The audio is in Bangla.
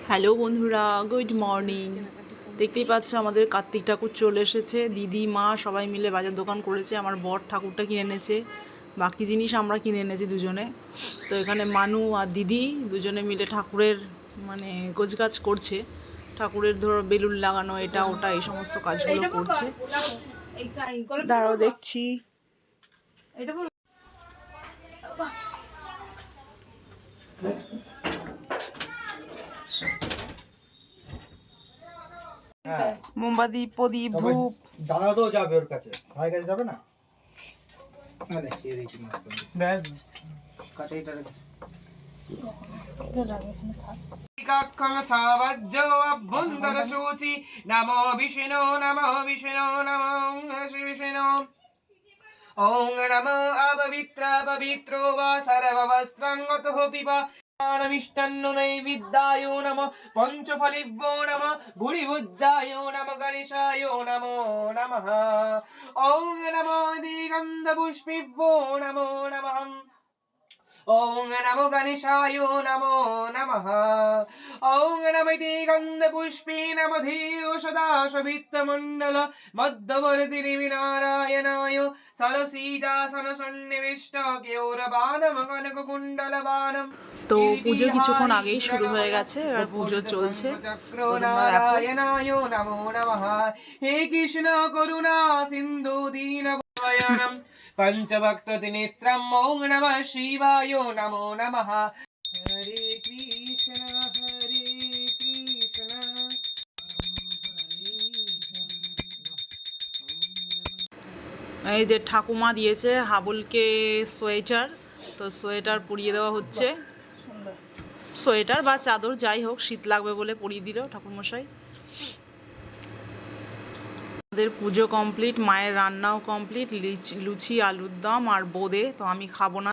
হ্যালো বন্ধুরা, গুড মর্নিং। দেখতেই পাচ্ছ আমাদের কার্তিক ঠাকুর চলে এসেছে। দিদি মা সবাই মিলে বাজার দোকান করেছে। আমার বর ঠাকুরটা কিনে এনেছে, বাকি জিনিস আমরা কিনে এনেছি দুজনে। তো এখানে মানু আর দিদি দুজনে মিলে ঠাকুরের মানে গোছগাছ করছে। ঠাকুরের ধরো বেলুন লাগানো, এটা ওটা এই সমস্ত কাজগুলো করছে। দাঁড়াও দেখছি। মোমবাতি, প্রদীপ, ধূপ। দাদা তো যাবে ওর কাছে, ভাইয়ের কাছে যাবে না? নমো বিষ্ণু নমো বিষ্ণু নমো শ্রী বিষ্ণু। ওং নমো অপবিত্র পবিত্রো বা সর্ববস্ত্রাঙ্গতো পিবা মিষ্টান্ন নৈবিদ্যায় নমো পঞ্চফলিভ্যো নমো ভুরিভুজ্জায় নমো গণেশায় নমো নমঃ। ওং নমো দিগন্ধপুষ্পিভ্যো নমো নমঃ। ওং নমো গণেশায় নমো নমঃ। ওং নমঃ গন্ধপুষ্পে নমো ধীও সদা শোভিতমণ্ডল মধ্যবর্তী নারায়ণায় সরসীজাসন সন্নিবিষ্ট কেওরবাণম কনককুণ্ডলবাণম। তো পুজো কিছুক্ষণ আগেই শুরু হয়ে গেছে, এবার পুজো চলছে। তো তোমরা দেখো। নারায়ণায় নমো নমঃ। হে কৃষ্ণ করুণা সিন্ধু দীনবন্ধু পঞ্চভক্ত নেত্রম। ওং নমঃ শিবায় নমো নমঃ। হরে কৃষ্ণ হরে কৃষ্ণ। এই যে ঠাকুমা দিয়েছে হাবুলকে সোয়েটার, তো সোয়েটার পরিয়ে দেওয়া হচ্ছে। সোয়েটার বা চাদর যাই হোক, শীত লাগবে বলে পরিয়ে দিল ঠাকুরমশাই। আমাদের পুজো কমপ্লিট, মায়ের রান্নাও কমপ্লিট, লুচি আলুর দম আর বোঁদে। তো আমি খাবো না।